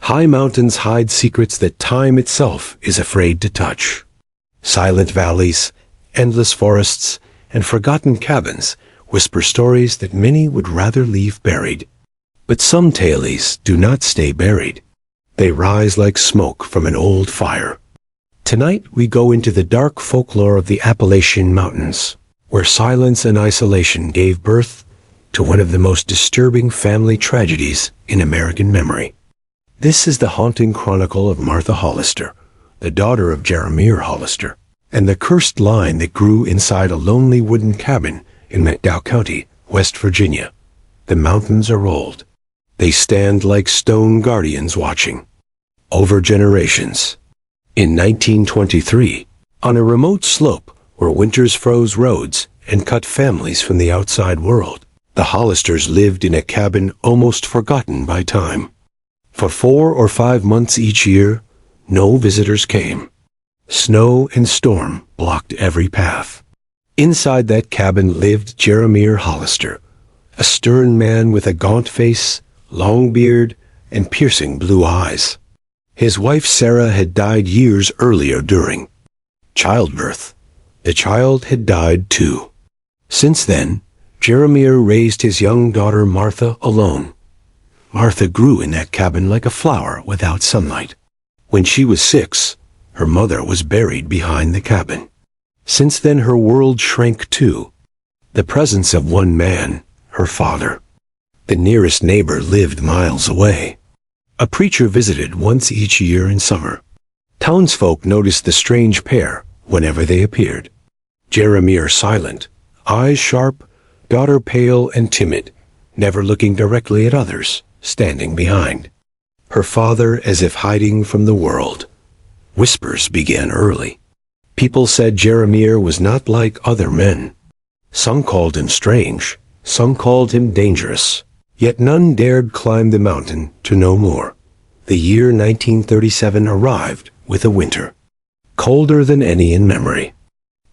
High mountains hide secrets that time itself is afraid to touch. Silent valleys, endless forests, and forgotten cabins whisper stories that many would rather leave buried. But some tales do not stay buried. They rise like smoke from an old fire. Tonight we go into the dark folklore of the Appalachian Mountains, where silence and isolation gave birth to one of the most disturbing family tragedies in American memory. This is the haunting chronicle of Martha Hollister, the daughter of Jeremiah Hollister, and the cursed line that grew inside a lonely wooden cabin in McDowell County, West Virginia. The mountains are old. They stand like stone guardians watching over generations. In 1923, on a remote slope where winters froze roads and cut families from the outside world, the Hollisters lived in a cabin almost forgotten by time. For 4 or 5 months each year, no visitors came. Snow and storm blocked every path. Inside that cabin lived Jeremiah Hollister, a stern man with a gaunt face, long beard, and piercing blue eyes. His wife Sarah had died years earlier during childbirth. The child had died too. Since then, Jeremiah raised his young daughter Martha alone. Martha grew in that cabin like a flower without sunlight. When she was 6, her mother was buried behind the cabin. Since then her world shrank too. The presence of one man, her father. The nearest neighbor lived miles away. A preacher visited once each year in summer. Townsfolk noticed the strange pair whenever they appeared. Jeremiah silent, eyes sharp, daughter pale and timid, never looking directly at others, standing behind. Her father as if hiding from the world. Whispers began early. People said Jeremiah was not like other men. Some called him strange, some called him dangerous. Yet none dared climb the mountain to know more. The year 1937 arrived with a winter, colder than any in memory.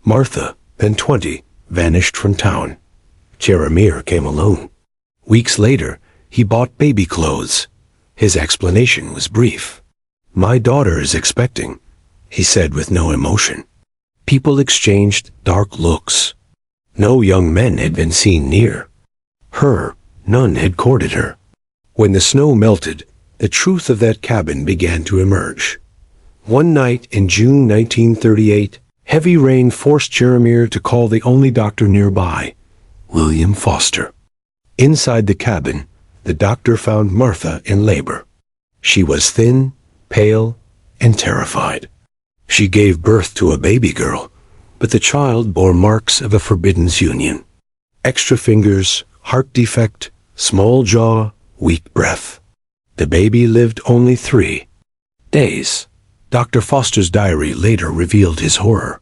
Martha, then 20, vanished from town. Jeremiah came alone. Weeks later, he bought baby clothes. His explanation was brief. "My daughter is expecting," he said with no emotion. People exchanged dark looks. No young men had been seen near her. None had courted her. When the snow melted, the truth of that cabin began to emerge. One night in June 1938, heavy rain forced Jeremiah to call the only doctor nearby, William Foster. Inside the cabin, the doctor found Martha in labor. She was thin, pale, and terrified. She gave birth to a baby girl, but the child bore marks of a forbidden union. Extra fingers, heart defect, small jaw, weak breath. The baby lived only 3 days. Dr. Foster's diary later revealed his horror.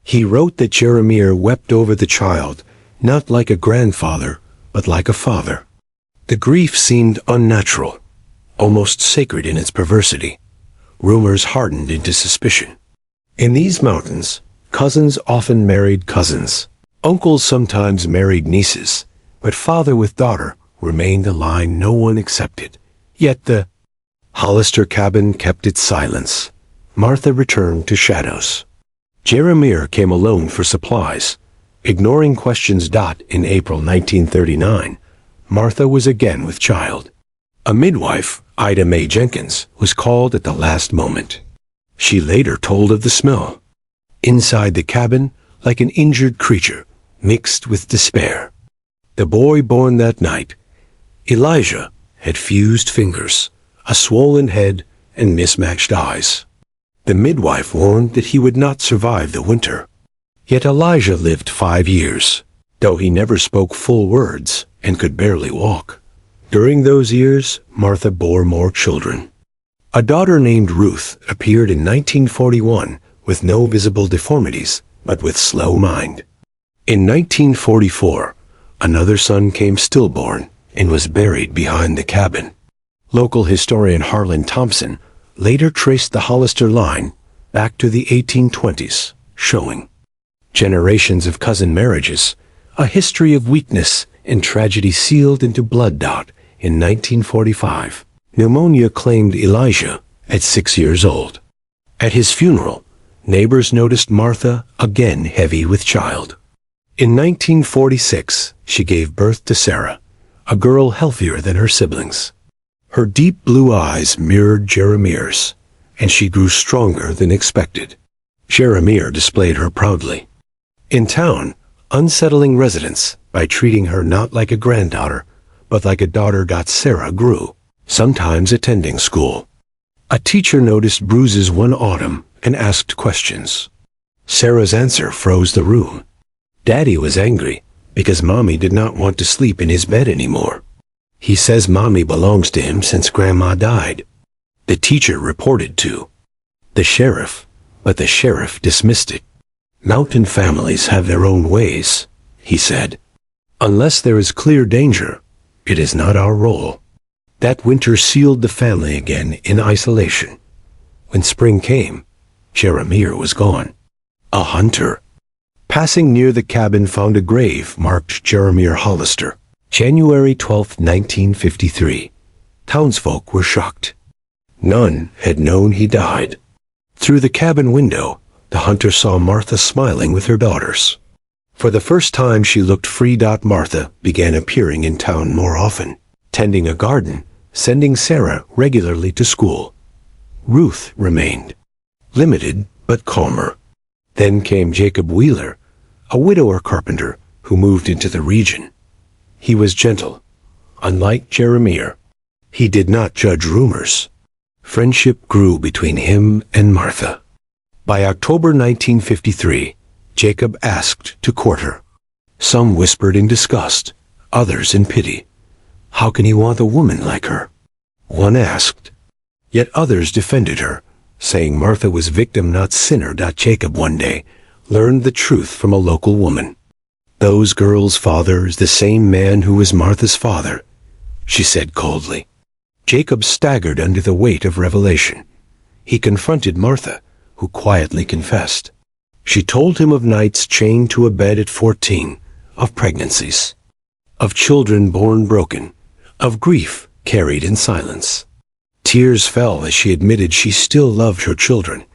He wrote that Jeremiah wept over the child, not like a grandfather, but like a father. The grief seemed unnatural, almost sacred in its perversity. Rumors hardened into suspicion. In these mountains, cousins often married cousins. Uncles sometimes married nieces, but father with daughter remained a line no one accepted. Yet the Hollister cabin kept its silence. Martha returned to shadows. Jeremiah came alone for supplies. Ignoring questions. In April 1939, Martha was again with child. A midwife, Ida Mae Jenkins, was called at the last moment. She later told of the smell inside the cabin, like an injured creature, mixed with despair. The boy born that night, Elijah, had fused fingers, a swollen head, and mismatched eyes. The midwife warned that he would not survive the winter. Yet Elijah lived 5 years, though he never spoke full words and could barely walk. During those years, Martha bore more children. A daughter named Ruth appeared in 1941 with no visible deformities, but with slow mind. In 1944, another son came stillborn and was buried behind the cabin. Local historian Harlan Thompson later traced the Hollister line back to the 1820s, showing generations of cousin marriages, a history of weakness and tragedy sealed into blood. In 1945, Pneumonia claimed Elijah at 6 years old. At his funeral, neighbors noticed Martha again heavy with child. In 1946, she gave birth to Sarah, a girl healthier than her siblings. Her deep blue eyes mirrored Jeremiah's, and she grew stronger than expected. Jeremiah displayed her proudly. In town, unsettling residents, by treating her not like a granddaughter, but like a daughter, Sarah grew, sometimes attending school. A teacher noticed bruises one autumn and asked questions. Sarah's answer froze the room. Daddy was angry because Mommy did not want to sleep in his bed anymore. He says Mommy belongs to him since Grandma died. The teacher reported to the sheriff, but the sheriff dismissed it. Mountain families have their own ways, he said. Unless there is clear danger, it is not our role. That winter sealed the family again in isolation. When spring came, Jeremiah was gone. A hunter, passing near the cabin, found a grave marked Martha Hollister. January 12, 1953. Townsfolk were shocked. None had known he died. Through the cabin window, the hunter saw Martha smiling with her daughters. For the first time she looked free. Martha began appearing in town more often, tending a garden, sending Sarah regularly to school. Ruth remained, limited but calmer. Then came Jacob Wheeler, a widower carpenter who moved into the region. He was gentle, unlike Jeremiah. He did not judge rumors. Friendship grew between him and Martha. By October 1953, Jacob asked to court her. Some whispered in disgust, others in pity. How can he want a woman like her? One asked. Yet others defended her, saying Martha was victim, not sinner. Jacob one day learned the truth from a local woman. Those girls' father is the same man who was Martha's father, she said coldly. Jacob staggered under the weight of revelation. He confronted Martha, who quietly confessed. She told him of nights chained to a bed at 14, of pregnancies, of children born broken, of grief carried in silence. Tears fell as she admitted she still loved her children,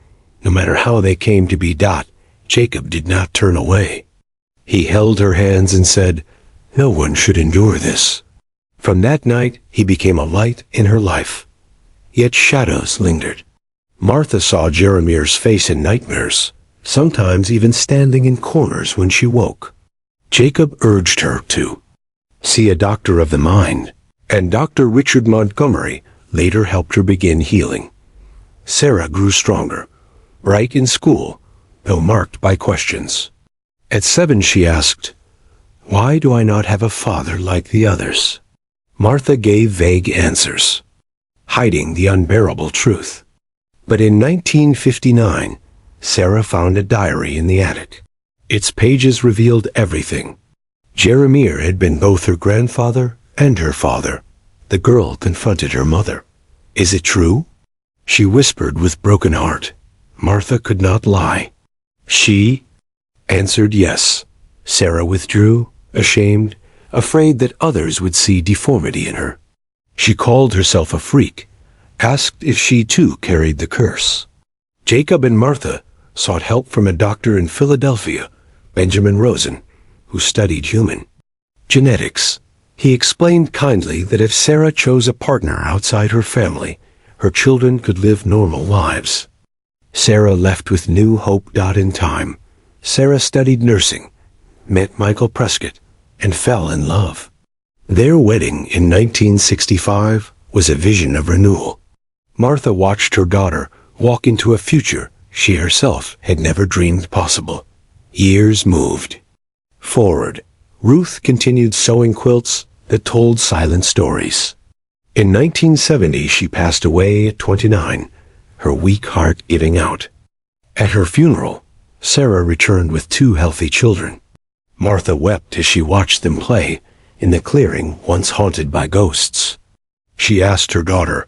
no matter how they came to be. Jacob did not turn away. He held her hands and said, "No one should endure this." From that night, he became a light in her life. Yet shadows lingered. Martha saw Jeremiah's face in nightmares, sometimes even standing in corners when she woke. Jacob urged her to see a doctor of the mind, and Dr. Richard Montgomery later helped her begin healing. Sarah grew stronger, bright in school, though marked by questions. At 7 she asked, "Why do I not have a father like the others?" Martha gave vague answers, hiding the unbearable truth. But in 1959, Sarah found a diary in the attic. Its pages revealed everything. Jeremiah had been both her grandfather and her father. The girl confronted her mother. "Is it true?" She whispered with broken heart. Martha could not lie. She answered yes. Sarah withdrew, ashamed, afraid that others would see deformity in her. She called herself a freak, asked if she too carried the curse. Jacob and Martha sought help from a doctor in Philadelphia, Benjamin Rosen, who studied human genetics. He explained kindly that if Sarah chose a partner outside her family, her children could live normal lives. Sarah left with new hope. In time, Sarah studied nursing, met Michael Prescott, and fell in love. Their wedding in 1965 was a vision of renewal. Martha watched her daughter walk into a future she herself had never dreamed possible. Years moved forward. Ruth continued sewing quilts that told silent stories. In 1970, she passed away at 29, her weak heart giving out. At her funeral, Sarah returned with 2 healthy children. Martha wept as she watched them play in the clearing once haunted by ghosts. She asked her daughter,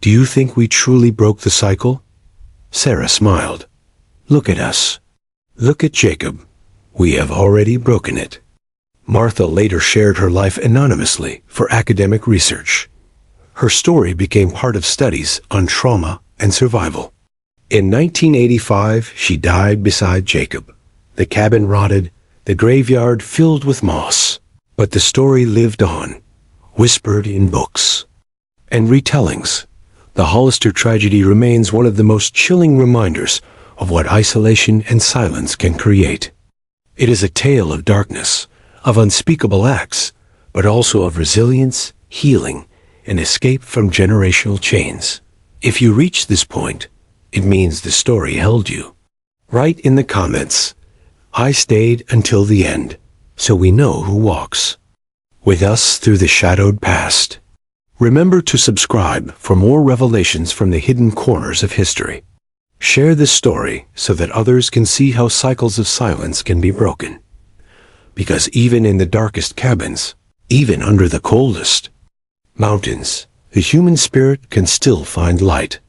"Do you think we truly broke the cycle?" Sarah smiled. "Look at us. Look at Jacob. We have already broken it." Martha later shared her life anonymously for academic research. Her story became part of studies on trauma and survival. In 1985, she died beside Jacob. The cabin rotted, the graveyard filled with moss. But the story lived on, whispered in books and retellings. The Hollister tragedy remains one of the most chilling reminders of what isolation and silence can create. It is a tale of darkness, of unspeakable acts, but also of resilience, healing, and escape from generational chains. If you reach this point, it means the story held you. Write in the comments, "I stayed until the end, so we know who walks with us through the shadowed past." Remember to subscribe for more revelations from the hidden corners of history. Share this story so that others can see how cycles of silence can be broken. Because even in the darkest cabins, even under the coldest mountains, the human spirit can still find light.